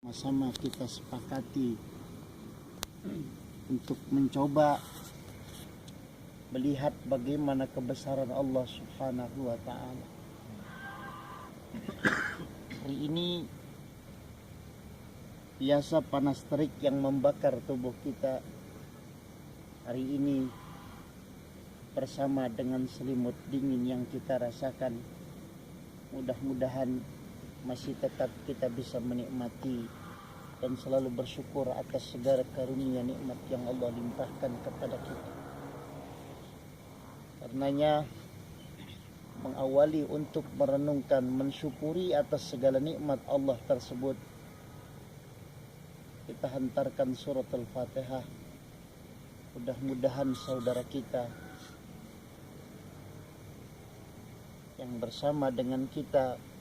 Sama-sama kita sepakati untuk mencoba melihat bagaimana kebesaran Allah Subhanahu wa Ta'ala. Hari ini biasa panas terik yang membakar tubuh kita. Hari ini bersama dengan selimut dingin yang kita rasakan, mudah-mudahan masih tetap kita bisa menikmati dan selalu bersyukur atas segala karunia nikmat yang Allah limpahkan kepada kita. Karenanya mengawali untuk merenungkan, mensyukuri atas segala nikmat Allah tersebut, kita hantarkan surat Al-Fatihah. Mudah-mudahan saudara kita yang bersama dengan kita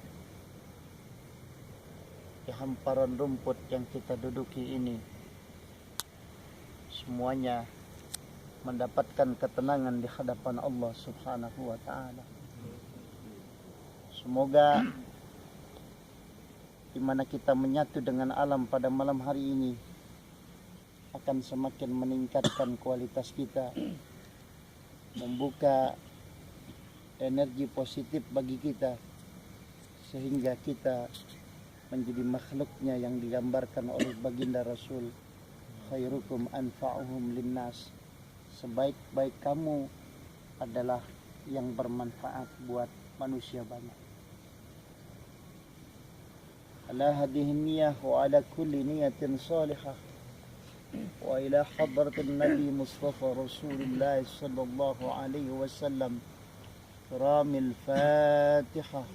di hamparan rumput yang kita duduki ini, semuanya mendapatkan ketenangan di hadapan Allah Subhanahu wa Ta'ala. Semoga di mana kita menyatu dengan alam pada malam hari ini akan semakin meningkatkan kualitas kita, membuka energi positif bagi kita, sehingga kita menjadi makhluknya yang digambarkan oleh baginda Rasul, khairukum anfa'uhum linnas, sebaik-baik kamu adalah yang bermanfaat buat manusia banyak. Ala hadhihi niyah wa ala kulli niyatin salihah wa ila hadratin Nabi Mustafa Rasulullah sallallahu alaihi wasallam ramil Fatihah.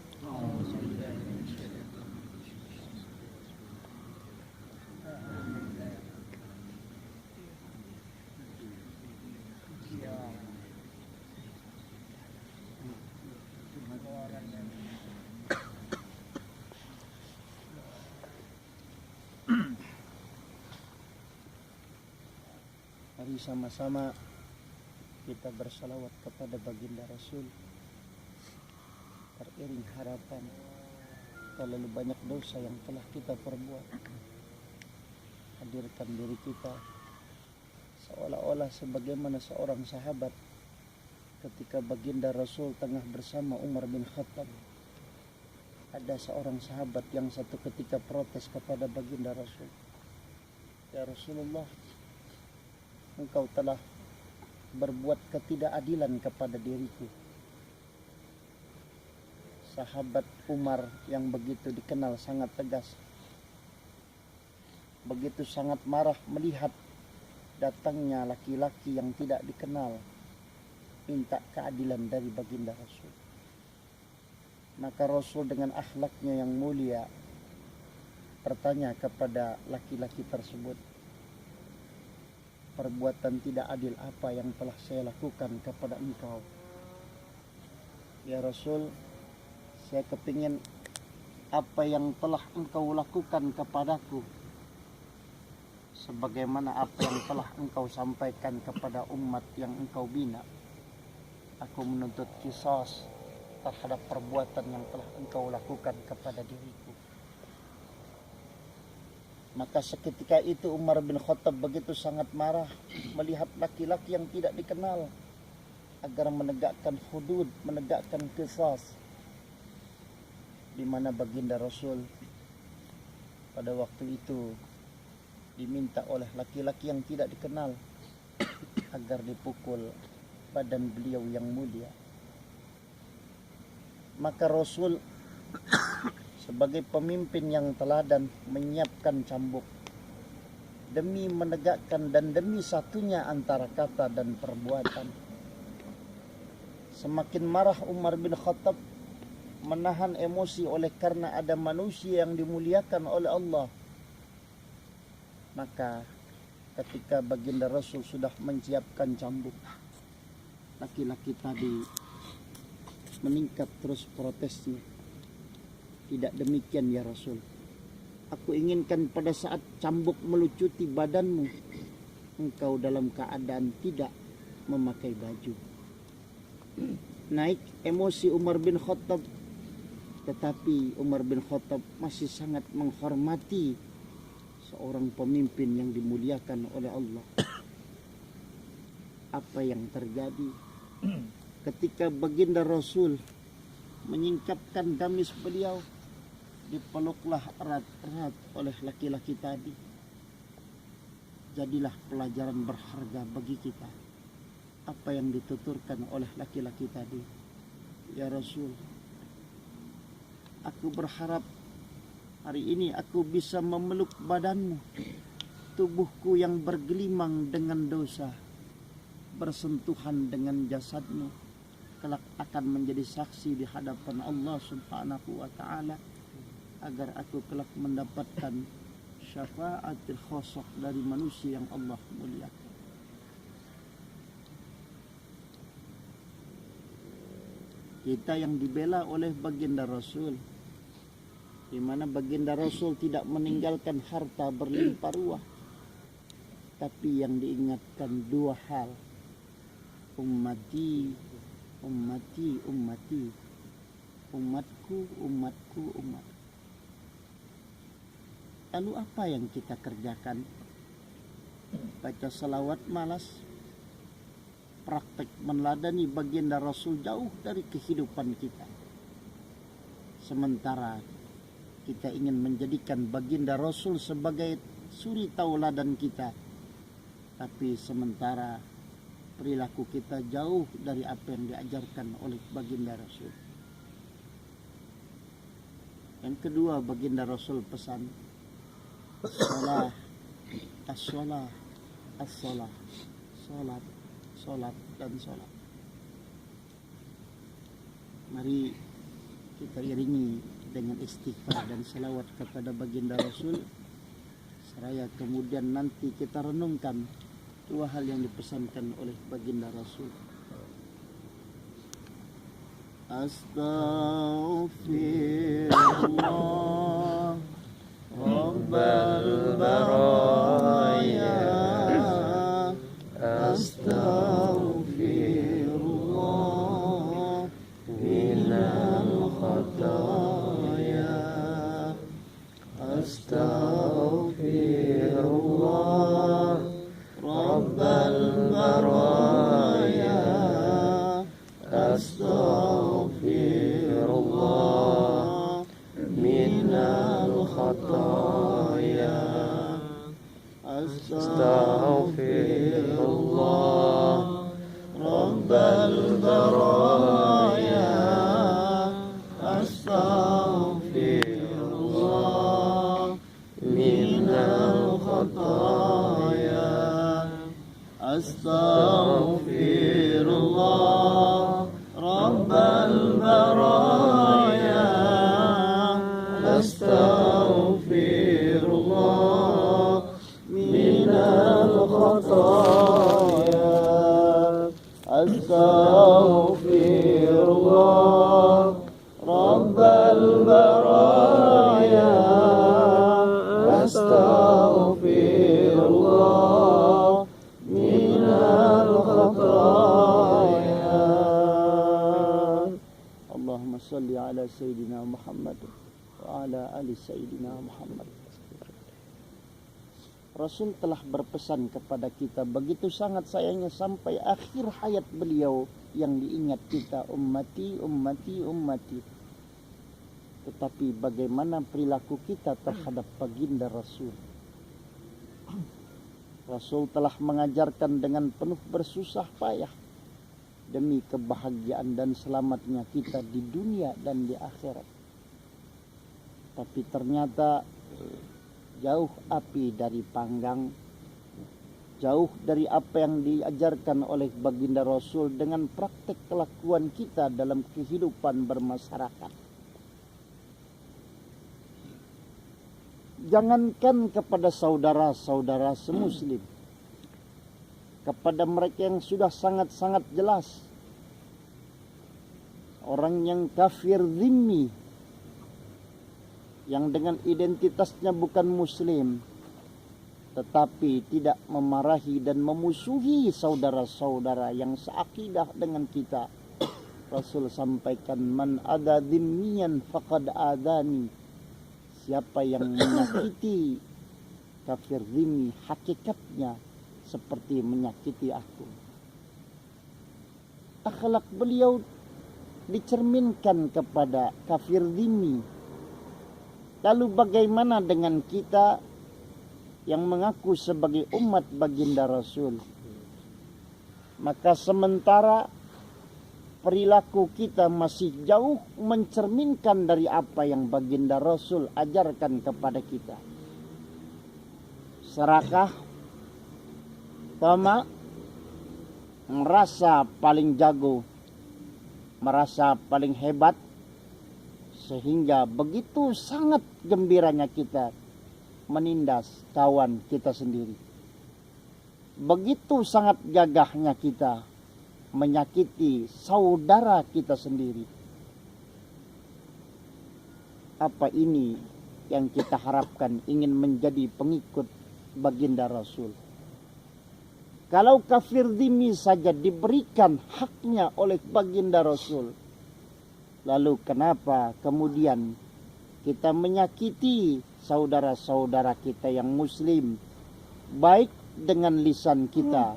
Mari sama-sama kita bersalawat kepada baginda Rasul, teriring harapan terlalu banyak dosa yang telah kita perbuat. Hadirkan diri kita seolah-olah sebagaimana seorang sahabat ketika baginda Rasul tengah bersama Umar bin Khattab. Ada seorang sahabat yang satu ketika protes kepada baginda Rasul, "Ya Rasulullah, engkau telah berbuat ketidakadilan kepada diriku." Sahabat Umar yang begitu dikenal sangat tegas, begitu sangat marah melihat datangnya laki-laki yang tidak dikenal minta keadilan dari baginda Rasul. Maka Rasul dengan akhlaknya yang mulia bertanya kepada laki-laki tersebut, "Perbuatan tidak adil apa yang telah saya lakukan kepada engkau?" "Ya Rasul, saya kepingin apa yang telah engkau lakukan kepadaku sebagaimana apa yang telah engkau sampaikan kepada umat yang engkau bina. Aku menuntut qisas terhadap perbuatan yang telah engkau lakukan kepada diriku." Maka seketika itu Umar bin Khattab begitu sangat marah melihat laki-laki yang tidak dikenal agar menegakkan hudud, menegakkan qisas, di mana baginda Rasul pada waktu itu diminta oleh laki-laki yang tidak dikenal agar dipukul badan beliau yang mulia. Maka Rasul sebagai pemimpin yang teladan menyiapkan cambuk demi menegakkan dan demi satunya antara kata dan perbuatan. Semakin marah Umar bin Khattab menahan emosi oleh karena ada manusia yang dimuliakan oleh Allah. Maka ketika baginda Rasul sudah menyiapkan cambuk, laki-laki tadi meningkat terus protesnya. "Tidak demikian ya Rasul. Aku inginkan pada saat cambuk melucuti badanmu, engkau dalam keadaan tidak memakai baju." Naik emosi Umar bin Khattab, tetapi Umar bin Khattab masih sangat menghormati seorang pemimpin yang dimuliakan oleh Allah. Apa yang terjadi ketika baginda Rasul menyingkapkan gamis beliau, dipeluklah erat-erat oleh laki-laki tadi. Jadilah pelajaran berharga bagi kita apa yang dituturkan oleh laki-laki tadi. Ya Rasul, aku berharap hari ini aku bisa memeluk badanmu, tubuhku yang bergelimang dengan dosa, bersentuhan dengan jasadmu, kelak akan menjadi saksi di hadapan Allah Subhanahu wa ta'ala, agar aku kelak mendapatkan syafaatul khosok dari manusia yang Allah muliakan. Kita yang dibela oleh baginda Rasul, di mana baginda Rasul tidak meninggalkan harta berlimpah ruah, tapi yang diingatkan dua hal: ummati, ummati, ummati, umatku, umatku, umat. Lalu apa yang kita kerjakan? Baca salawat malas, praktek meneladani baginda Rasul jauh dari kehidupan kita. Sementara kita ingin menjadikan baginda Rasul sebagai suri tauladan kita, tapi sementara perilaku kita jauh dari apa yang diajarkan oleh baginda Rasul. Yang kedua, baginda Rasul pesan as-salah, as-salah, as-salah, salat, salat dan salat. Mari kita iringi dengan istighfar dan salawat kepada baginda Rasul, seraya kemudian nanti kita renungkan dua hal yang dipesankan oleh baginda Rasul. Astaghfirullah Rabbal baraya, astaghfirullah minal khataya, astaghfirullah Rabbal baraya, astaghfirullah minal khataya, astaghfirullah Rabbal baraya, astaghfirullah minal khataya, astaghfirullah Rabbal baraya, astaghfirullah minal khataya, astaghfirullah Rabbal baraya, astaghfirullah minal khataya. Allahumma salli ala Sayyidina Muhammad wa ala ali Sayyidina Muhammad. Rasul telah berpesan kepada kita begitu sangat sayangnya sampai akhir hayat beliau yang diingat kita ummati, ummati, ummati. Tetapi bagaimana perilaku kita terhadap baginda Rasul? Rasul telah mengajarkan dengan penuh bersusah payah demi kebahagiaan dan selamatnya kita di dunia dan di akhirat. Tapi ternyata jauh api dari panggang, jauh dari apa yang diajarkan oleh baginda Rasul dengan praktek kelakuan kita dalam kehidupan bermasyarakat. Jangankan kepada saudara-saudara semuslim, kepada mereka yang sudah sangat-sangat jelas, orang yang kafir zimmi, yang dengan identitasnya bukan muslim, tetapi tidak memarahi dan memusuhi saudara-saudara yang seakidah dengan kita. Rasul sampaikan, man ada dhimmiyan faqad adani. Siapa yang menyakiti kafir dhimmi hakikatnya seperti menyakiti aku. Akhlak beliau dicerminkan kepada kafir dhimmi. Lalu bagaimana dengan kita yang mengaku sebagai umat baginda Rasul? Maka sementara perilaku kita masih jauh mencerminkan dari apa yang baginda Rasul ajarkan kepada kita. Serakah, tamak, merasa paling jago, merasa paling hebat, sehingga begitu sangat gembiranya kita menindas kawan kita sendiri. Begitu sangat gagahnya kita menyakiti saudara kita sendiri. Apa ini yang kita harapkan ingin menjadi pengikut baginda Rasul? Kalau kafir dhimmi saja diberikan haknya oleh baginda Rasul, lalu kenapa kemudian kita menyakiti saudara-saudara kita yang muslim, baik dengan lisan kita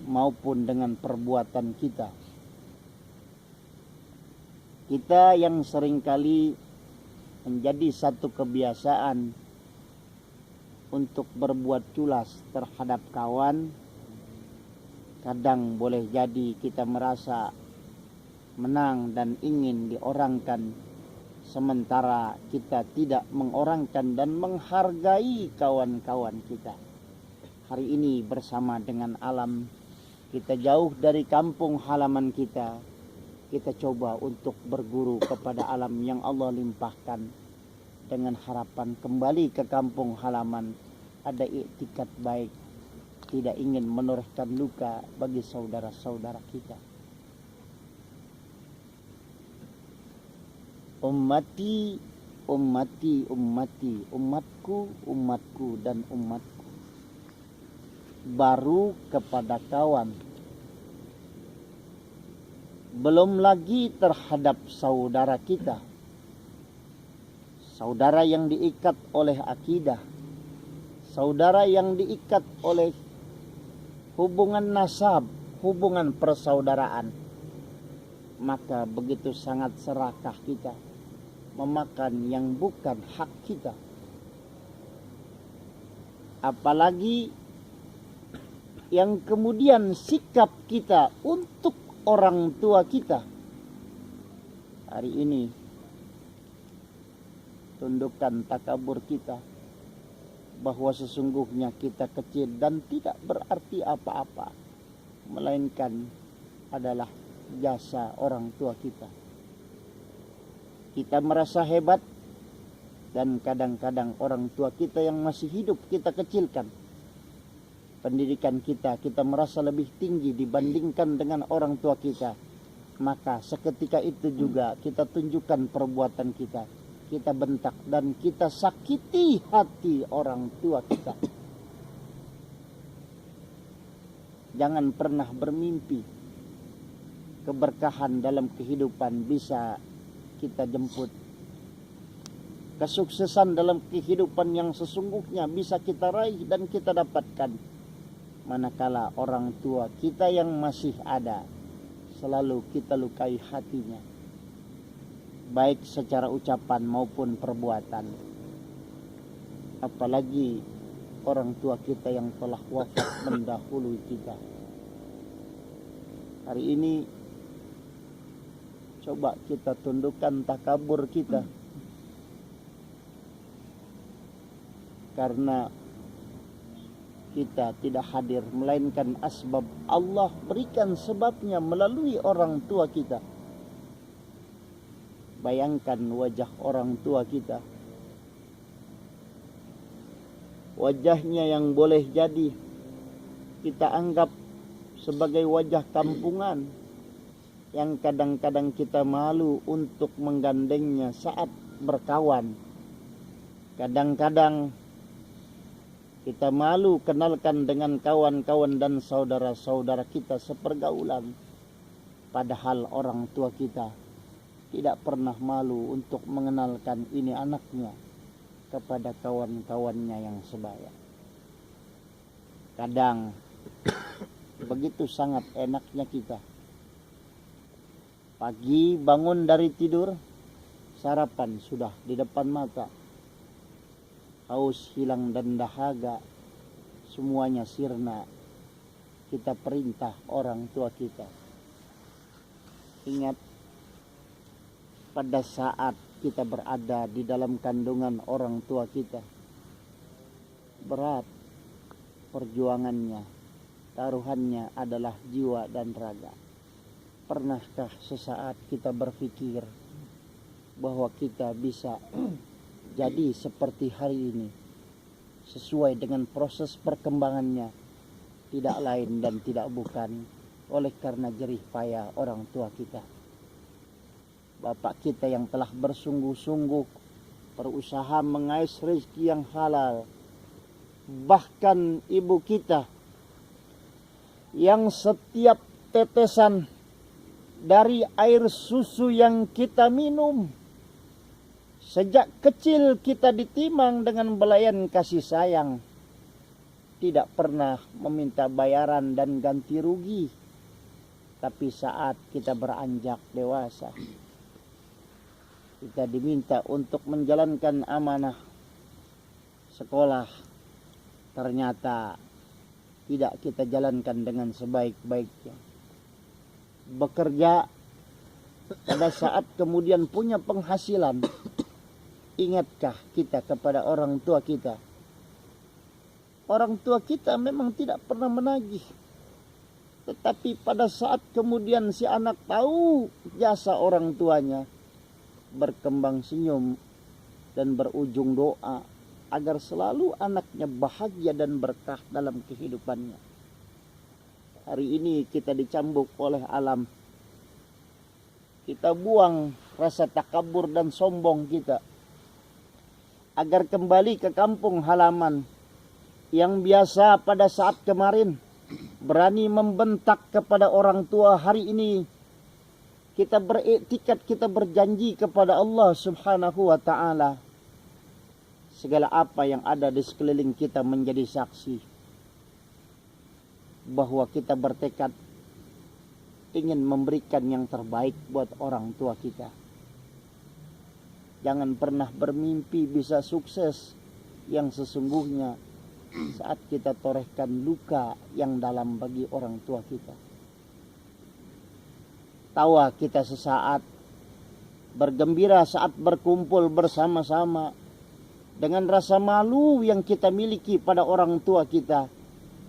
maupun dengan perbuatan kita? Kita yang seringkali menjadi satu kebiasaan untuk berbuat culas terhadap kawan, kadang boleh jadi kita merasa menang dan ingin diorangkan, sementara kita tidak mengorangkan dan menghargai kawan-kawan kita. Hari ini bersama dengan alam, kita jauh dari kampung halaman kita, kita coba untuk berguru kepada alam yang Allah limpahkan, dengan harapan kembali ke kampung halaman ada iktikad baik, tidak ingin menorehkan luka bagi saudara-saudara kita. Ummati, ummati, ummati, umatku, umatku, dan umatku. Baru kepada kawan, belum lagi terhadap saudara kita, saudara yang diikat oleh akidah, saudara yang diikat oleh hubungan nasab, hubungan persaudaraan. Maka begitu sangat serakah kita memakan yang bukan hak kita. Apalagi yang kemudian sikap kita untuk orang tua kita. Hari ini tundukkan takabur kita bahwa sesungguhnya kita kecil dan tidak berarti apa-apa, melainkan adalah jasa orang tua kita. Kita merasa hebat, dan kadang-kadang orang tua kita yang masih hidup kita kecilkan. Pendidikan kita merasa lebih tinggi dibandingkan dengan orang tua kita. Maka seketika itu juga kita tunjukkan perbuatan kita. Kita bentak dan kita sakiti hati orang tua kita. Jangan pernah bermimpi keberkahan dalam kehidupan bisa kita jemput. Kesuksesan dalam kehidupan yang sesungguhnya bisa kita raih dan kita dapatkan manakala orang tua kita yang masih ada selalu kita lukai hatinya, baik secara ucapan maupun perbuatan. Apalagi orang tua kita yang telah wafat mendahului kita. Hari ini coba kita tundukkan takabur kita, karena kita tidak hadir, melainkan asbab Allah berikan sebabnya melalui orang tua kita. Bayangkan wajah orang tua kita, wajahnya yang boleh jadi kita anggap sebagai wajah kampungan, yang kadang-kadang kita malu untuk menggandengnya saat berkawan. Kadang-kadang kita malu kenalkan dengan kawan-kawan dan saudara-saudara kita sepergaulan. Padahal orang tua kita tidak pernah malu untuk mengenalkan ini anaknya kepada kawan-kawannya yang sebaya. Kadang begitu sangat enaknya kita. Pagi bangun dari tidur, sarapan sudah di depan mata. Haus hilang dan dahaga, semuanya sirna. Kita perintah orang tua kita. Ingat, pada saat kita berada di dalam kandungan orang tua kita, berat perjuangannya, taruhannya adalah jiwa dan raga. Pernahkah sesaat kita berpikir bahwa kita bisa jadi seperti hari ini, sesuai dengan proses perkembangannya, tidak lain dan tidak bukan oleh karena jerih payah orang tua kita. Bapak kita yang telah bersungguh-sungguh berusaha mengais rezeki yang halal. Bahkan ibu kita yang setiap tetesan dari air susu yang kita minum, sejak kecil kita ditimang dengan belayan kasih sayang, tidak pernah meminta bayaran dan ganti rugi. Tapi saat kita beranjak dewasa, kita diminta untuk menjalankan amanah sekolah, ternyata tidak kita jalankan dengan sebaik-baiknya. Bekerja, pada saat kemudian punya penghasilan, ingatkah kita kepada orang tua kita? Orang tua kita memang tidak pernah menagih, tetapi pada saat kemudian si anak tahu jasa orang tuanya, berkembang senyum dan berujung doa agar selalu anaknya bahagia dan berkah dalam kehidupannya. Hari ini kita dicambuk oleh alam. Kita buang rasa takabur dan sombong kita, agar kembali ke kampung halaman yang biasa pada saat kemarin berani membentak kepada orang tua. Hari ini kita beriktikad, kita berjanji kepada Allah Subhanahu wa ta'ala, segala apa yang ada di sekeliling kita menjadi saksi bahwa kita bertekad ingin memberikan yang terbaik buat orang tua kita. Jangan pernah bermimpi bisa sukses yang sesungguhnya saat kita torehkan luka yang dalam bagi orang tua kita. Tawa kita sesaat, bergembira saat berkumpul bersama-sama, dengan rasa malu yang kita miliki pada orang tua kita,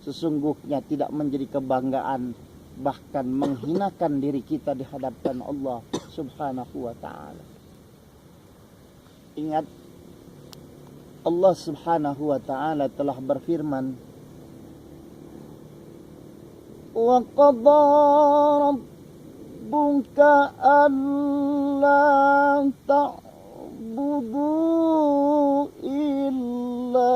sesungguhnya tidak menjadi kebanggaan, bahkan menghinakan diri kita di hadapan Allah Subhanahu wa ta'ala. Ingat, Allah Subhanahu wa ta'ala telah berfirman, wa qadha rabbuka alla ta'budu illa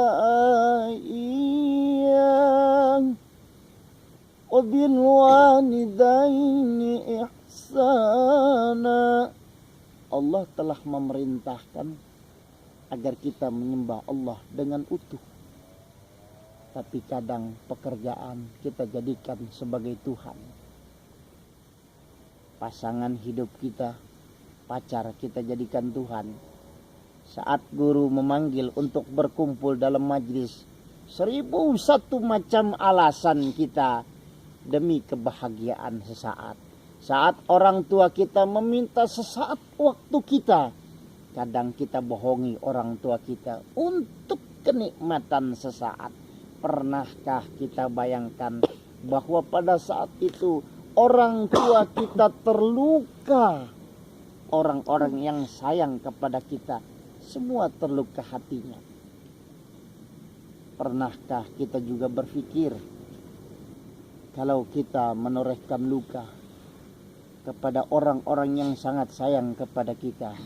wabil walidaini ihsana. Allah telah memerintahkan agar kita menyembah Allah dengan utuh. Tapi kadang pekerjaan kita jadikan sebagai Tuhan. Pasangan hidup kita, pacar kita jadikan Tuhan. Saat guru memanggil untuk berkumpul dalam majlis, 1001 macam alasan kita demi kebahagiaan sesaat. Saat orang tua kita meminta sesaat waktu kita, kadang kita bohongi orang tua kita untuk kenikmatan sesaat. Pernahkah kita bayangkan bahwa pada saat itu orang tua kita terluka, orang-orang yang sayang kepada kita semua terluka hatinya. Pernahkah kita juga berpikir, kalau kita menorehkan luka kepada orang-orang yang sangat sayang kepada kita,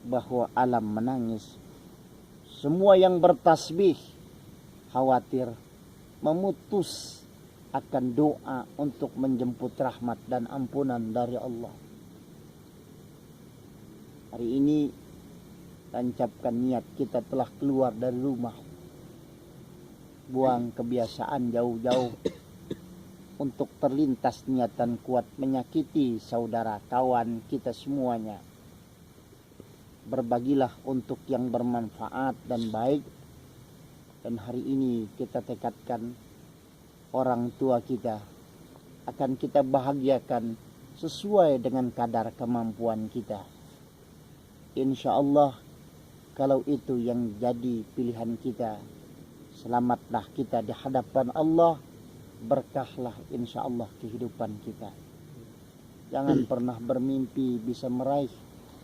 bahwa alam menangis, semua yang bertasbih khawatir memutus akan doa untuk menjemput rahmat dan ampunan dari Allah. Hari ini tancapkan niat kita telah keluar dari rumah. buang kebiasaan jauh-jauh untuk terlintas niatan kuat menyakiti saudara kawan kita semuanya. Berbagilah untuk yang bermanfaat dan baik. Dan hari ini kita tekadkan orang tua kita akan kita bahagiakan sesuai dengan kadar kemampuan kita. Insya Allah kalau itu yang jadi pilihan kita, selamatlah kita di hadapan Allah, berkahlah insya Allah kehidupan kita. Jangan pernah bermimpi bisa meraih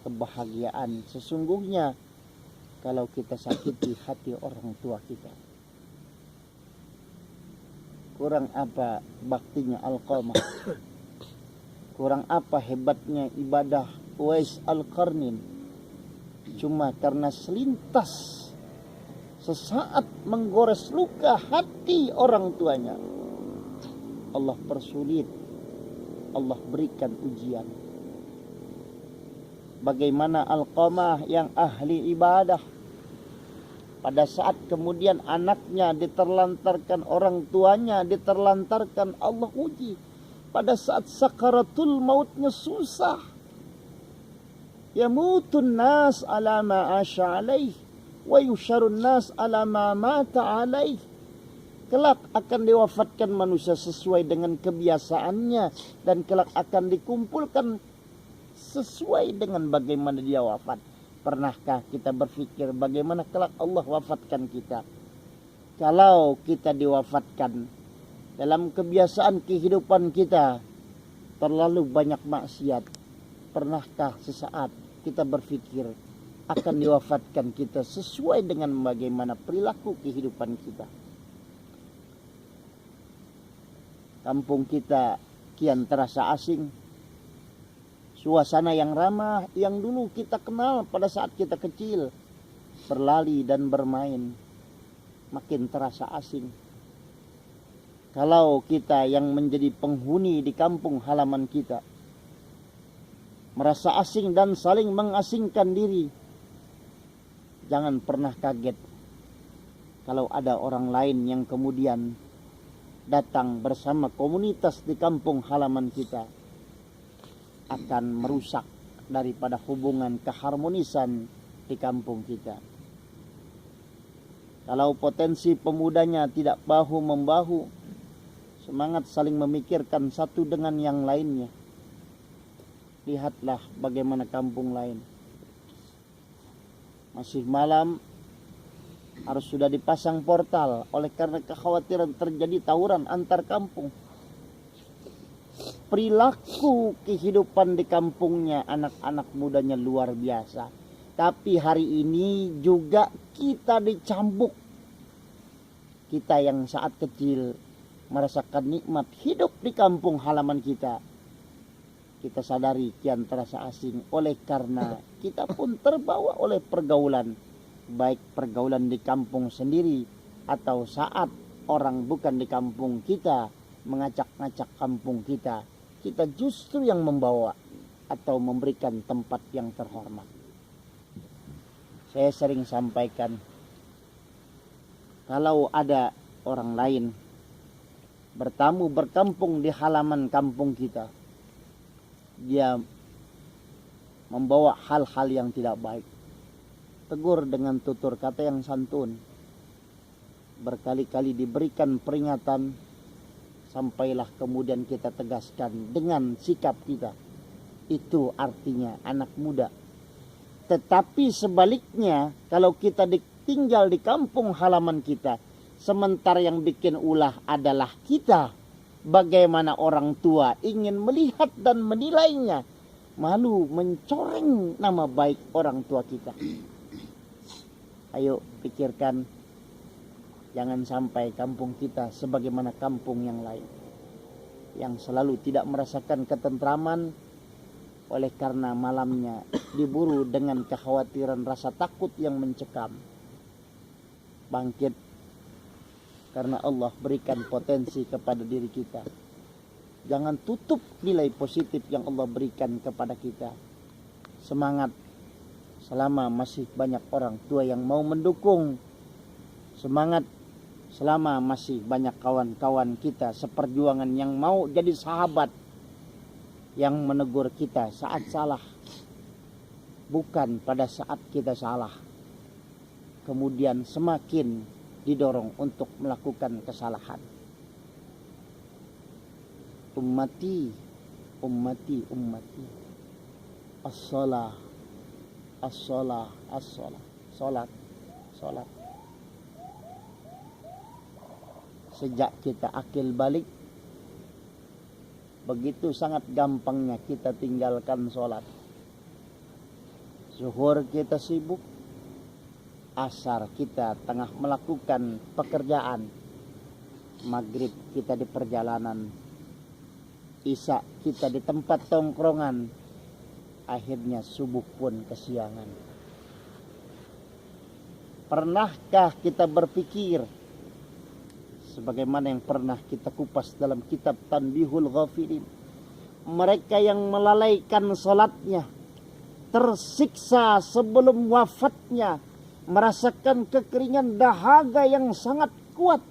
kebahagiaan sesungguhnya kalau kita sakiti hati orang tua kita. Kurang apa baktinya Alqamah, kurang apa hebatnya ibadah Uwais Al-Qarnin, cuma karena selintas sesaat menggores luka hati orang tuanya, Allah persulit, Allah berikan ujian. Bagaimana Alqamah yang ahli ibadah, pada saat kemudian anaknya diterlantarkan, orang tuanya diterlantarkan, Allah uji. Pada saat sakaratul mautnya susah, yamutun nas ala ma asya alaih wa yusyarun nas ala ma mata alaih. Kelak akan diwafatkan manusia sesuai dengan kebiasaannya, dan kelak akan dikumpulkan sesuai dengan bagaimana dia wafat. Pernahkah kita berpikir bagaimana kelak Allah wafatkan kita? Kalau kita diwafatkan dalam kebiasaan kehidupan kita terlalu banyak maksiat, pernahkah sesaat kita berpikir akan diwafatkan kita sesuai dengan bagaimana perilaku kehidupan kita? Kampung kita kian terasa asing. Suasana yang ramah yang dulu kita kenal pada saat kita kecil, berlari dan bermain, makin terasa asing. Kalau kita yang menjadi penghuni di kampung halaman kita merasa asing dan saling mengasingkan diri, jangan pernah kaget kalau ada orang lain yang kemudian datang bersama komunitas di kampung halaman kita, akan merusak daripada hubungan keharmonisan di kampung kita. Kalau potensi pemudanya tidak bahu-membahu, semangat saling memikirkan satu dengan yang lainnya, lihatlah bagaimana kampung lain. Masih malam harus sudah dipasang portal oleh karena kekhawatiran terjadi tawuran antar kampung. Perilaku kehidupan di kampungnya anak-anak mudanya luar biasa. Tapi hari ini juga kita dicambuk. Kita yang saat kecil merasakan nikmat hidup di kampung halaman kita, kita sadari kian terasa asing oleh karena kita pun terbawa oleh pergaulan, baik pergaulan di kampung sendiri atau saat orang bukan di kampung kita mengacak-ngacak kampung kita, kita justru yang membawa atau memberikan tempat yang terhormat. Saya sering sampaikan, kalau ada orang lain bertamu berkampung di halaman kampung kita, dia membawa hal-hal yang tidak baik, tegur dengan tutur kata yang santun, berkali-kali diberikan peringatan, sampailah kemudian kita tegaskan dengan sikap kita. Itu artinya anak muda. Tetapi sebaliknya, kalau kita tinggal di kampung halaman kita, sementara yang bikin ulah adalah kita, bagaimana orang tua ingin melihat dan menilainya, malu mencoreng nama baik orang tua kita. Ayo pikirkan, jangan sampai kampung kita sebagaimana kampung yang lain, yang selalu tidak merasakan ketentraman oleh karena malamnya diburu dengan kekhawatiran rasa takut yang mencekam. Bangkit, karena Allah berikan potensi kepada diri kita. Jangan tutup nilai positif yang Allah berikan kepada kita. Semangat, selama masih banyak orang tua yang mau mendukung. Semangat, selama masih banyak kawan-kawan kita seperjuangan yang mau jadi sahabat, yang menegur kita saat salah, bukan pada saat kita salah, kemudian semakin didorong untuk melakukan kesalahan. Ummati, ummati, ummati, as-salah, as-salah, as-salah, salat, salat. Sejak kita akil balik, begitu sangat gampangnya kita tinggalkan sholat. Zuhur kita sibuk, asar kita tengah melakukan pekerjaan, maghrib kita di perjalanan, isya kita di tempat tongkrongan, akhirnya subuh pun kesiangan. Pernahkah kita berpikir sebagaimana yang pernah kita kupas dalam kitab Tanbihul Ghafilin, mereka yang melalaikan salatnya, tersiksa sebelum wafatnya, merasakan kekeringan dahaga yang sangat kuat,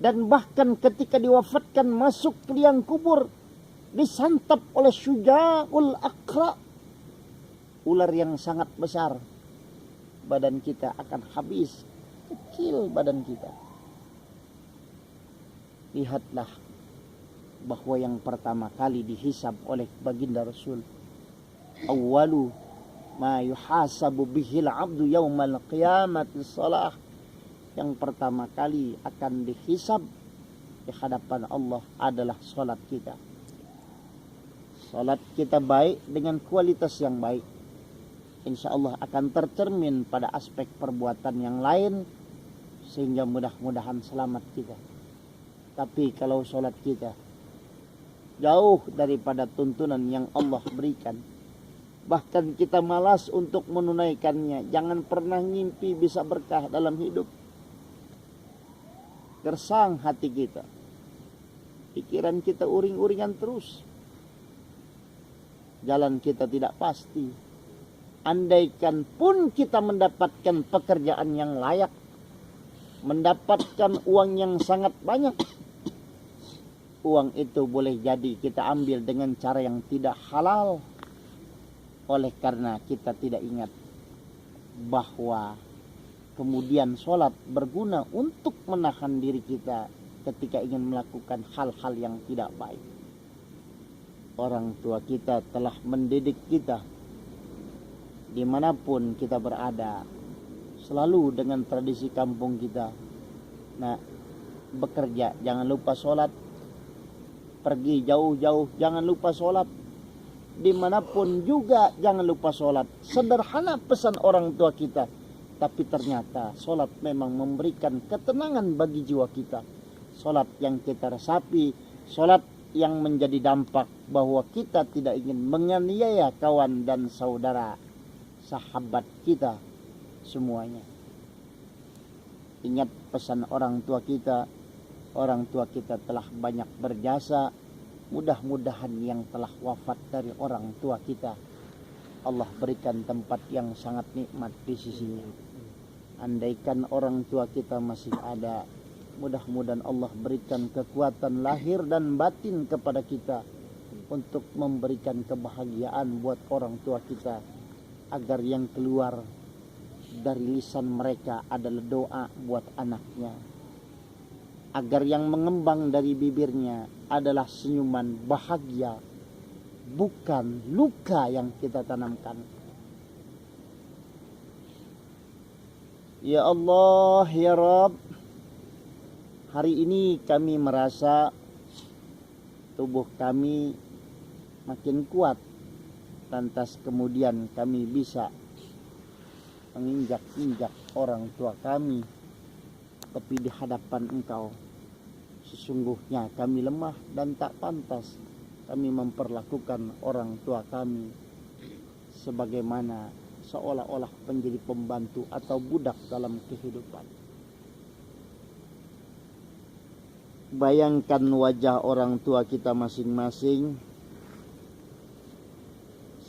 dan bahkan ketika diwafatkan masuk ke liang kubur disantap oleh Syuja'ul Aqra, ular yang sangat besar. Badan kita akan habis, kecil badan kita. Lihatlah bahwa yang pertama kali dihisab oleh baginda Rasul, awwalu ma yuhasabu bihil abdu yaumal qiyamati salah, yang pertama kali akan dihisab di hadapan Allah adalah salat kita. Salat kita baik dengan kualitas yang baik, insya Allah akan tercermin pada aspek perbuatan yang lain, sehingga mudah-mudahan selamat kita. Tapi kalau sholat kita jauh daripada tuntunan yang Allah berikan, bahkan kita malas untuk menunaikannya, jangan pernah ngimpi bisa berkah dalam hidup. Gersang hati kita, pikiran kita uring-uringan terus, jalan kita tidak pasti. Andaikan pun kita mendapatkan pekerjaan yang layak, mendapatkan uang yang sangat banyak, uang itu boleh jadi kita ambil dengan cara yang tidak halal, oleh karena kita tidak ingat bahwa kemudian sholat berguna untuk menahan diri kita ketika ingin melakukan hal-hal yang tidak baik. Orang tua kita telah mendidik kita dimanapun kita berada, selalu dengan tradisi kampung kita. Nah, bekerja jangan lupa sholat, pergi jauh-jauh jangan lupa sholat, dimanapun juga jangan lupa sholat. Sederhana pesan orang tua kita, tapi ternyata sholat memang memberikan ketenangan bagi jiwa kita. Sholat yang kita resapi, sholat yang menjadi dampak bahwa kita tidak ingin menganiaya kawan dan saudara, sahabat kita semuanya. Ingat pesan orang tua kita. Orang tua kita telah banyak berjasa. Mudah-mudahan yang telah wafat dari orang tua kita, Allah berikan tempat yang sangat nikmat di sisinya. Andaikan orang tua kita masih ada, mudah-mudahan Allah berikan kekuatan lahir dan batin kepada kita untuk memberikan kebahagiaan buat orang tua kita, agar yang keluar dari lisan mereka adalah doa buat anaknya, agar yang mengembang dari bibirnya adalah senyuman bahagia, bukan luka yang kita tanamkan. Ya Allah, ya Rabb, hari ini kami merasa tubuh kami makin kuat, lantas kemudian kami bisa menginjak-injak orang tua kami. Tapi di hadapan Engkau, sesungguhnya kami lemah dan tak pantas kami memperlakukan orang tua kami sebagaimana seolah-olah menjadi pembantu atau budak dalam kehidupan. Bayangkan wajah orang tua kita masing-masing,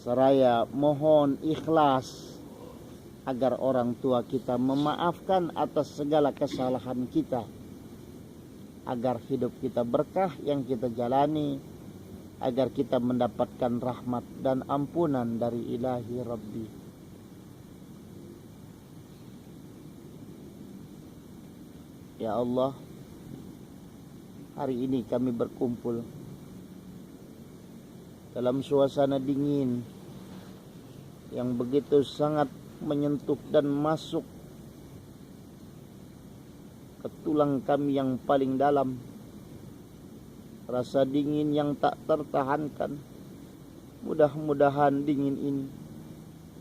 seraya mohon ikhlas agar orang tua kita memaafkan atas segala kesalahan kita, agar hidup kita berkah yang kita jalani, agar kita mendapatkan rahmat dan ampunan dari ilahi Rabbi. Ya Allah, hari ini kami berkumpul dalam suasana dingin yang begitu sangat menyentuh dan masuk ke tulang kami yang paling dalam. Rasa dingin yang tak tertahankan. Mudah-mudahan dingin ini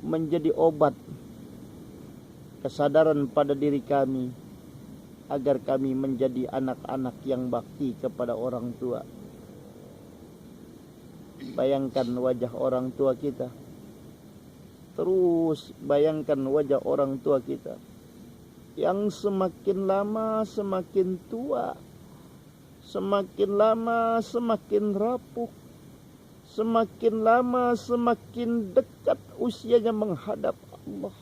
menjadi obat kesadaran pada diri kami, agar kami menjadi anak-anak yang bakti kepada orang tua. Bayangkan wajah orang tua kita. Terus bayangkan wajah orang tua kita yang semakin lama semakin tua, semakin lama semakin rapuh, semakin lama semakin dekat usianya menghadap Allah.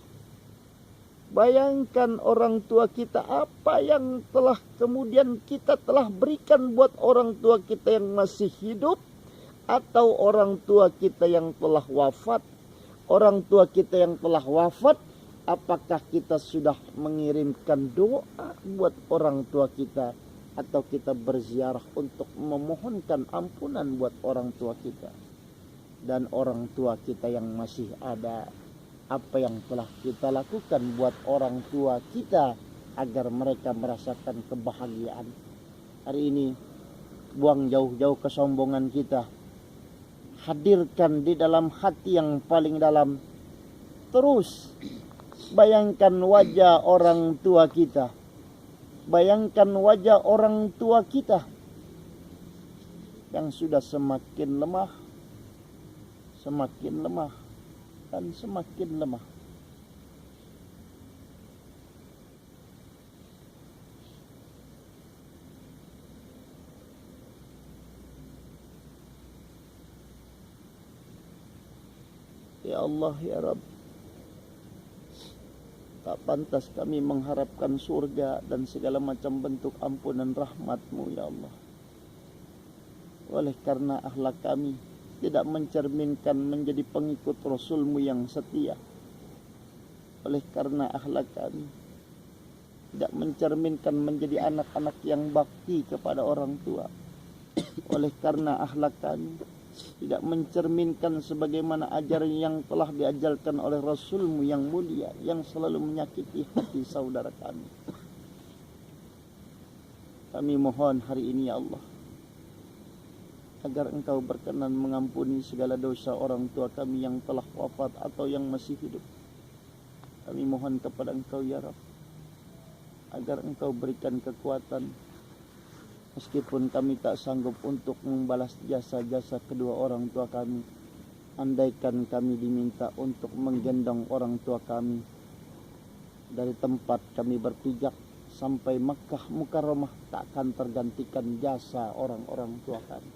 Bayangkan orang tua kita, apa yang telah kemudian kita telah berikan buat orang tua kita yang masih hidup, atau orang tua kita yang telah wafat. Orang tua kita yang telah wafat, apakah kita sudah mengirimkan doa buat orang tua kita, atau kita berziarah untuk memohonkan ampunan buat orang tua kita? Dan orang tua kita yang masih ada, apa yang telah kita lakukan buat orang tua kita agar mereka merasakan kebahagiaan? Hari ini buang jauh-jauh kesombongan kita, hadirkan di dalam hati yang paling dalam. Terus bayangkan wajah orang tua kita, bayangkan wajah orang tua kita yang sudah semakin lemah, semakin lemah, dan semakin lemah. Ya Allah, ya Rabb, tak pantas kami mengharapkan surga dan segala macam bentuk ampunan rahmat-Mu, ya Allah. Oleh karena akhlak kami tidak mencerminkan menjadi pengikut Rasul-Mu yang setia. Oleh karena akhlak kami tidak mencerminkan menjadi anak-anak yang bakti kepada orang tua. Oleh karena akhlak kami tidak mencerminkan sebagaimana ajaran yang telah diajarkan oleh Rasul-Mu yang mulia, yang selalu menyakiti hati saudara kami. Kami mohon hari ini, ya Allah, agar Engkau berkenan mengampuni segala dosa orang tua kami yang telah wafat atau yang masih hidup. Kami mohon kepada Engkau, ya Rabb, agar Engkau berikan kekuatan, meskipun kami tak sanggup untuk membalas jasa-jasa kedua orang tua kami. Andaikan kami diminta untuk menggendong orang tua kami dari tempat kami berpijak sampai Makkah Mukarramah, tak akan tergantikan jasa orang-orang tua kami.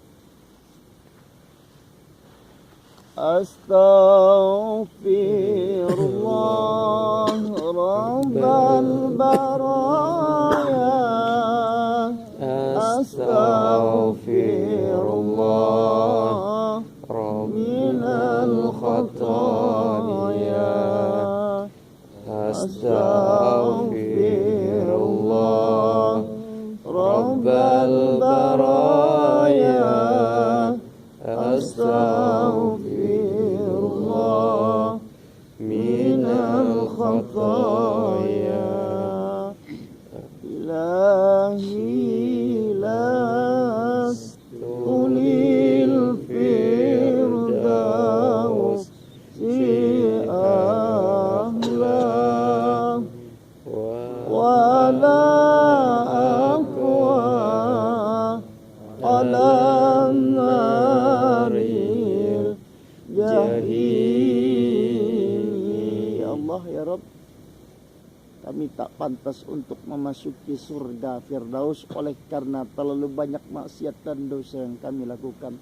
Astaghfirullah Rabbal baraya. Astaghfirullah minal khataya. Astaghfirullah Rabbal baraya. Astaghfirullah minal khataya. Ilahi lastunil firdaus si ahla wala aqwa ala naril jahili. Ya Allah, ya Rabb, kami tak pantas untuk memasuki surga Firdaus oleh karena terlalu banyak maksiat dan dosa yang kami lakukan.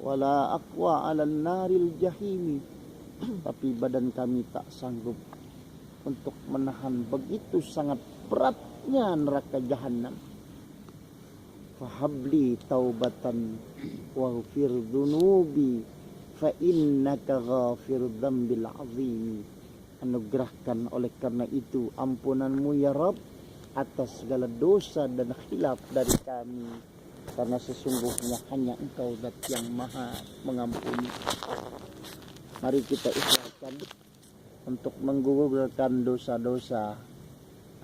Wala aqwa 'alan naril jahimi, tapi badan kami tak sanggup untuk menahan begitu sangat beratnya neraka jahanam. Fahabli taubatan waghfir dhunubi fa innaka ghafirudz dzambil azim. Anugerahkan oleh karena itu ampunanmu ya Rabb atas segala dosa dan khilaf dari kami, karena sesungguhnya hanya Engkau zat yang maha mengampuni. Mari kita ikhlaskan untuk menggugurkan dosa-dosa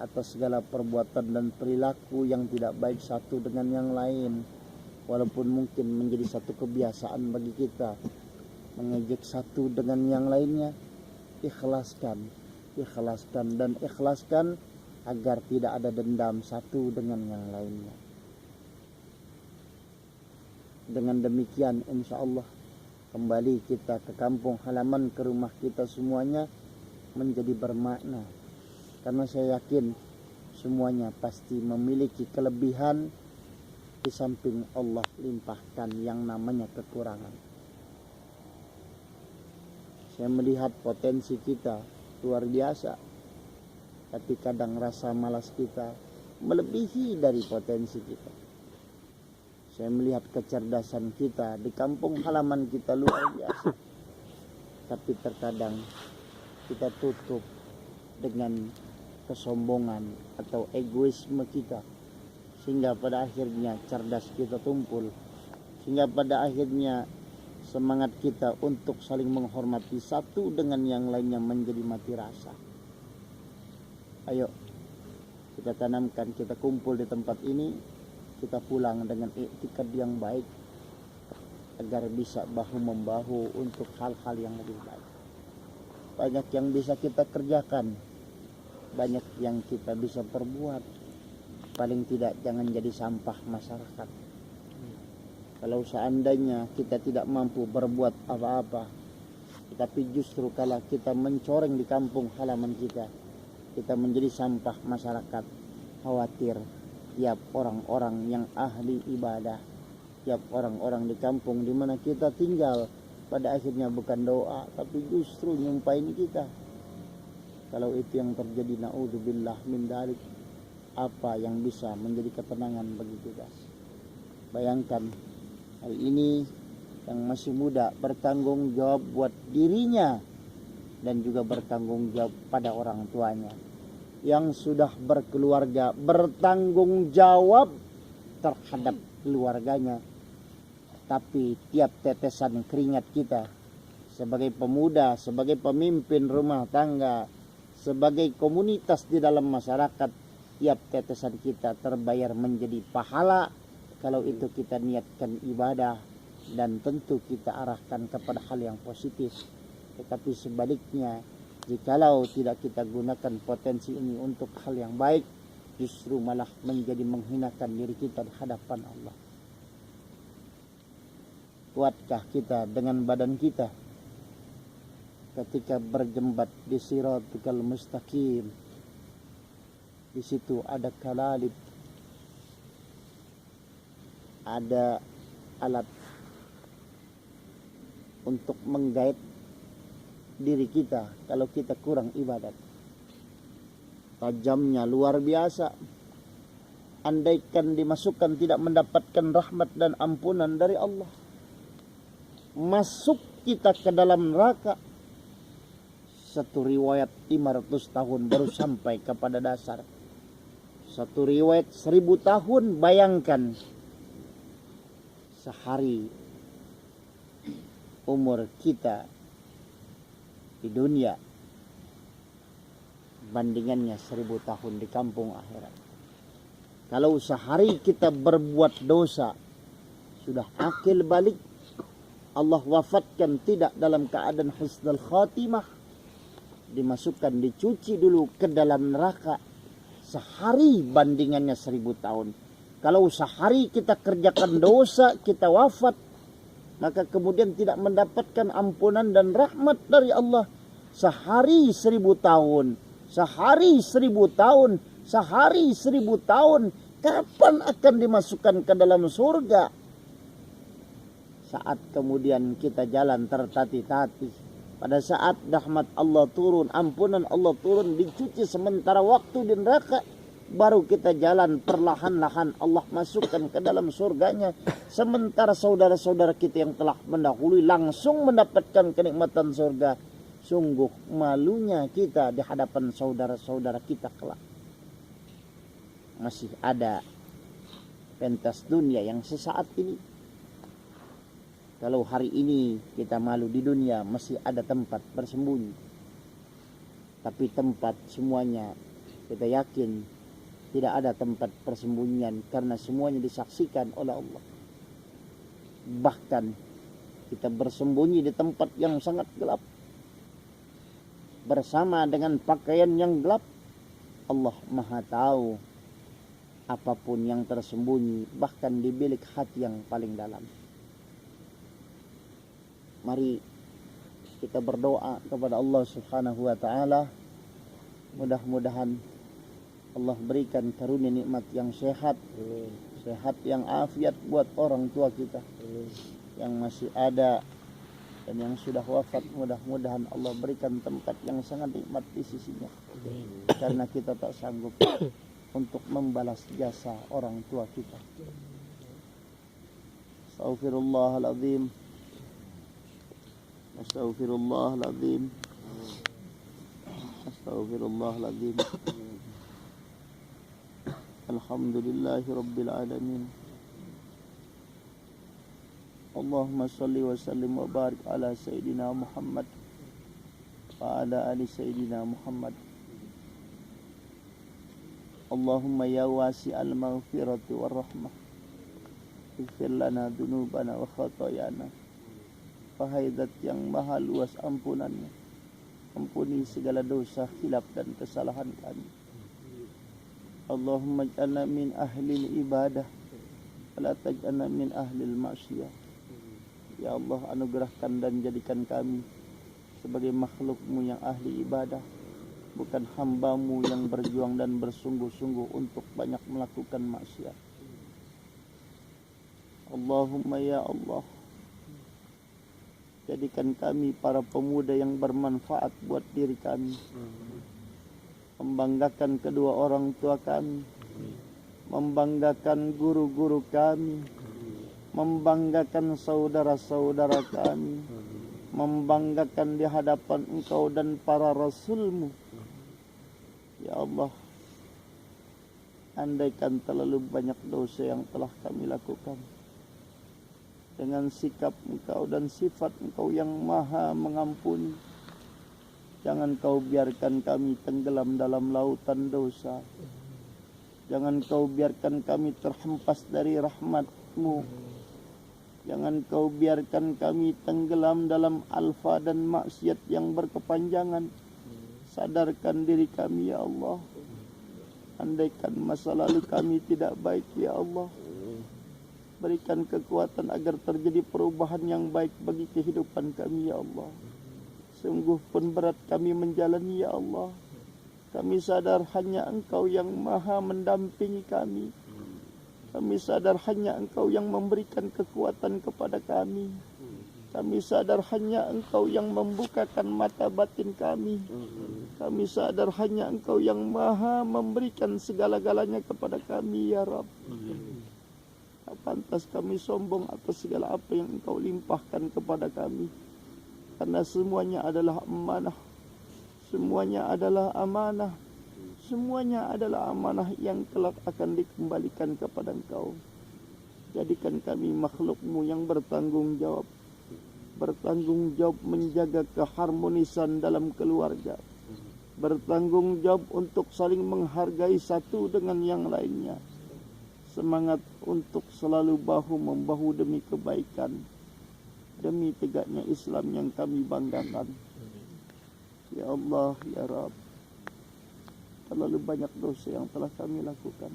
atas segala perbuatan dan perilaku yang tidak baik satu dengan yang lain, walaupun mungkin menjadi satu kebiasaan bagi kita mengejek satu dengan yang lainnya. Ikhlaskan dan ikhlaskan agar tidak ada dendam satu dengan yang lainnya. Dengan demikian insya Allah kembali kita ke kampung halaman, ke rumah kita semuanya menjadi bermakna, karena saya yakin semuanya pasti memiliki kelebihan di samping Allah limpahkan yang namanya kekurangan. Saya melihat potensi kita luar biasa, tapi kadang rasa malas kita melebihi dari potensi kita. Saya melihat kecerdasan kita di kampung halaman kita luar biasa, tapi terkadang kita tutup dengan kesombongan atau egoisme kita, sehingga pada akhirnya cerdas kita tumpul, sehingga pada akhirnya semangat kita untuk saling menghormati satu dengan yang lainnya menjadi mati rasa. Ayo kita tanamkan, kita kumpul di tempat ini, kita pulang dengan iktikad yang baik agar bisa bahu-membahu untuk hal-hal yang lebih baik. Banyak yang bisa kita kerjakan, banyak yang kita bisa perbuat. Paling tidak jangan jadi sampah masyarakat. Kalau seandainya kita tidak mampu berbuat apa-apa, tapi justru kalau kita mencoreng di kampung halaman kita, kita menjadi sampah masyarakat. Khawatir tiap orang-orang yang ahli ibadah, tiap orang-orang di kampung di mana kita tinggal, pada akhirnya bukan doa, tapi justru nyumpain kita. Kalau itu yang terjadi, naudzubillah min dzalik, apa yang bisa menjadi ketenangan bagi kita? Bayangkan hari ini yang masih muda bertanggung jawab buat dirinya dan juga bertanggung jawab pada orang tuanya. Yang sudah berkeluarga bertanggung jawab terhadap keluarganya. Tapi tiap tetesan keringat kita sebagai pemuda, sebagai pemimpin rumah tangga, sebagai komunitas di dalam masyarakat, tiap tetesan kita terbayar menjadi pahala kalau itu kita niatkan ibadah dan tentu kita arahkan kepada hal yang positif. Tetapi sebaliknya, jikalau tidak kita gunakan potensi ini untuk hal yang baik, justru malah menjadi menghinakan diri kita di hadapan Allah. Kuatkah kita dengan badan kita ketika berjembat di siratul mustaqim? Di situ ada kalalib, ada alat untuk menggait diri kita kalau kita kurang ibadat. Tajamnya luar biasa. Andaikan dimasukkan tidak mendapatkan rahmat dan ampunan dari Allah, masuk kita ke dalam neraka. Satu riwayat 500 tahun baru sampai kepada dasar. Satu riwayat 1000 tahun. Bayangkan sehari umur kita di dunia, bandingannya 1000 tahun di kampung akhirat. Kalau sehari kita berbuat dosa, sudah akil balik, Allah wafatkan tidak dalam keadaan husnul khatimah, dimasukkan, dicuci dulu ke dalam neraka. Sehari bandingannya 1000 tahun. Kalau sehari kita kerjakan dosa, kita wafat, maka kemudian tidak mendapatkan ampunan dan rahmat dari Allah. Sehari 1000 tahun, sehari 1000 tahun, sehari 1000 tahun. Kapan akan dimasukkan ke dalam surga? Saat kemudian kita jalan tertatih-tatih, Pada saat rahmat Allah turun, ampunan Allah turun, dicuci sementara waktu di neraka, baru kita jalan perlahan-lahan Allah masukkan ke dalam surganya. Sementara saudara-saudara kita yang telah mendahului langsung mendapatkan kenikmatan surga. Sungguh malunya kita di hadapan saudara-saudara kita kelak. Masih ada pentas dunia yang sesaat ini. Kalau hari ini kita malu di dunia, masih ada tempat bersembunyi. Tapi tempat semuanya kita yakin tidak ada tempat persembunyian, karena semuanya disaksikan oleh Allah. Bahkan kita bersembunyi di tempat yang sangat gelap, bersama dengan pakaian yang gelap, Allah Maha tahu apapun yang tersembunyi, bahkan di bilik hati yang paling dalam. Mari kita berdoa kepada Allah Subhanahu wa taala, mudah-mudahan Allah berikan karunia nikmat yang sehat, sehat yang afiat buat orang tua kita yang masih ada dan yang sudah wafat. Mudah-mudahan Allah berikan tempat yang sangat nikmat di sisinya, karena kita tak sanggup untuk membalas jasa orang tua kita. Astaghfirullahaladzim, astaghfirullahaladzim, astaghfirullahaladzim. Alhamdulillahi Rabbil Alamin. Allahumma salli wa sallim wa barik ala Sayyidina Muhammad wa ala ali Sayyidina Muhammad. Allahumma ya wasi'al maghfirati wa rahmah, ighfir lana dunubana wa khatayana. Wahai Zat yang maha luas ampunannya, ampuni segala dosa, khilaf dan kesalahan kami. Allahumma ij'alna min ahlil ibadah wa la taj'alna min ahlil ma'siyah. Ya Allah, anugerahkan dan jadikan kami sebagai makhluk-Mu yang ahli ibadah, bukan hamba-Mu yang berjuang dan bersungguh-sungguh untuk banyak melakukan maksiat. Allahumma ya Allah, jadikan kami para pemuda yang bermanfaat buat diri kami, membanggakan kedua orang tua kami, membanggakan guru-guru kami, membanggakan saudara-saudara kami, membanggakan di hadapan Engkau dan para Rasul-Mu. Ya Allah, andaikan terlalu banyak dosa yang telah kami lakukan, dengan sikap Engkau dan sifat Engkau yang maha mengampuni, jangan Kau biarkan kami tenggelam dalam lautan dosa. Jangan Kau biarkan kami terhempas dari rahmat-Mu. Jangan Kau biarkan kami tenggelam dalam alfa dan maksiat yang berkepanjangan. Sadarkan diri kami ya Allah. Andaikan masa lalu kami tidak baik ya Allah, berikan kekuatan agar terjadi perubahan yang baik bagi kehidupan kami ya Allah. Sungguh pun berat kami menjalani ya Allah. Kami sadar hanya Engkau yang maha mendampingi kami. Kami sadar hanya Engkau yang memberikan kekuatan kepada kami. Kami sadar hanya Engkau yang membukakan mata batin kami. Kami sadar hanya Engkau yang maha memberikan segala-galanya kepada kami ya Rabb. Tak pantas kami sombong atas segala apa yang Engkau limpahkan kepada kami, karena semuanya adalah amanah. Semuanya adalah amanah. Semuanya adalah amanah yang kelak akan dikembalikan kepada Engkau. Jadikan kami makhluk-Mu yang bertanggung jawab. Bertanggung jawab menjaga keharmonisan dalam keluarga. Bertanggung jawab untuk saling menghargai satu dengan yang lainnya. Semangat untuk selalu bahu-membahu demi kebaikan, demi tegaknya Islam yang kami banggakan. Ya Allah, ya Rabb, terlalu banyak dosa yang telah kami lakukan,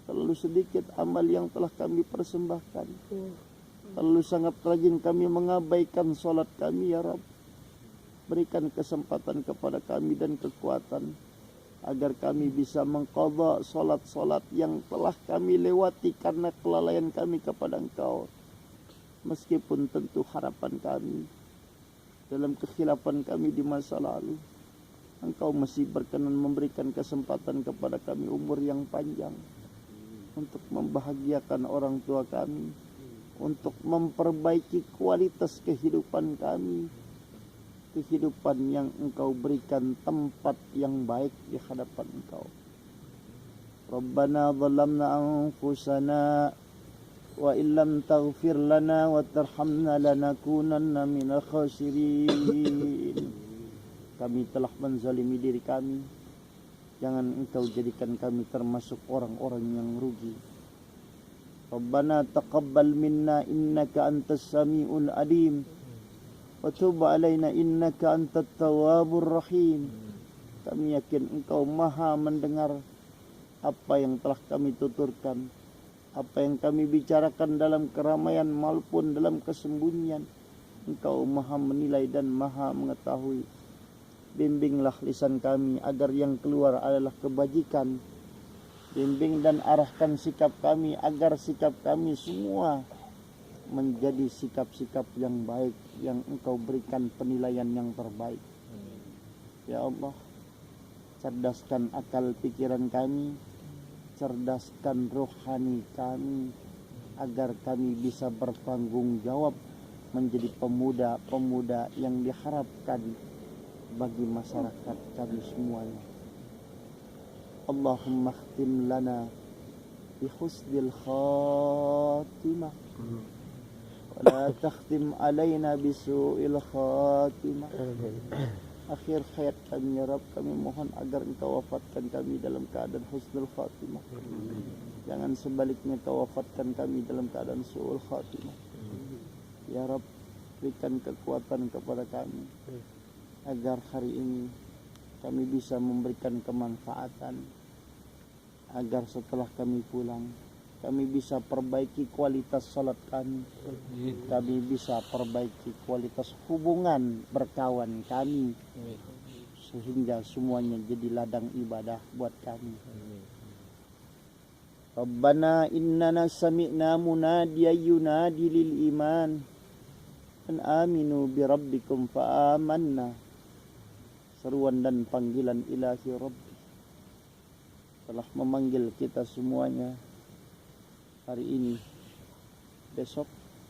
terlalu sedikit amal yang telah kami persembahkan, terlalu sangat rajin kami mengabaikan solat kami ya Rabb. Berikan kesempatan kepada kami dan kekuatan agar kami bisa mengqadha solat-solat yang telah kami lewati karena kelalaian kami kepada Engkau. Meskipun tentu harapan kami dalam kekhilafan kami di masa lalu. Engkau masih berkenan memberikan kesempatan kepada kami umur yang panjang untuk membahagiakan orang tua kami, untuk memperbaiki kualitas kehidupan kami, kehidupan yang Engkau berikan tempat yang baik di hadapan Engkau. Rabbana zalamna anfusana wa illam taghfir lana wa tarhamna lanakunanna minal khasirin. Kami telah menzalimi diri kami, jangan Engkau jadikan kami termasuk orang-orang yang rugi. Rabbana taqabbal minna innaka antas samiul alim wa tub alaina innaka antat tawwabur rahim. Kami yakin Engkau maha mendengar apa yang telah kami tuturkan, apa yang kami bicarakan dalam keramaian maupun dalam kesembunyian. Engkau maha menilai dan maha mengetahui. Bimbinglah lisan kami agar yang keluar adalah kebajikan. Bimbing dan arahkan sikap kami agar sikap kami semua menjadi sikap-sikap yang baik, yang Engkau berikan penilaian yang terbaik. Ya Allah, cerdaskan akal pikiran kami, cerdaskan rohani kami, agar kami bisa bertanggung jawab menjadi pemuda-pemuda yang diharapkan bagi masyarakat kami semuanya. Allahumma khtim lana bi husnil khatimah wa la takhtim alaina bi su'il khatimah. Akhir hayat kami ya Rabb, kami mohon agar Engkau wafatkan kami dalam keadaan husnul khatimah. Jangan sebaliknya Kau wafatkan kami dalam keadaan su'ul khatimah. Ya Rabb, berikan kekuatan kepada kami agar hari ini kami bisa memberikan kemanfaatan, agar setelah kami pulang kami bisa perbaiki kualitas salat kami, kami bisa perbaiki kualitas hubungan berkawan kami, sehingga semuanya jadi ladang ibadah buat kami. Rabbana innana sami'na munadiyan yunadi lil iman an aminu bi rabbikum fa amanna. Seruan dan panggilan ilahi Rabbi telah memanggil kita semuanya hari ini, besok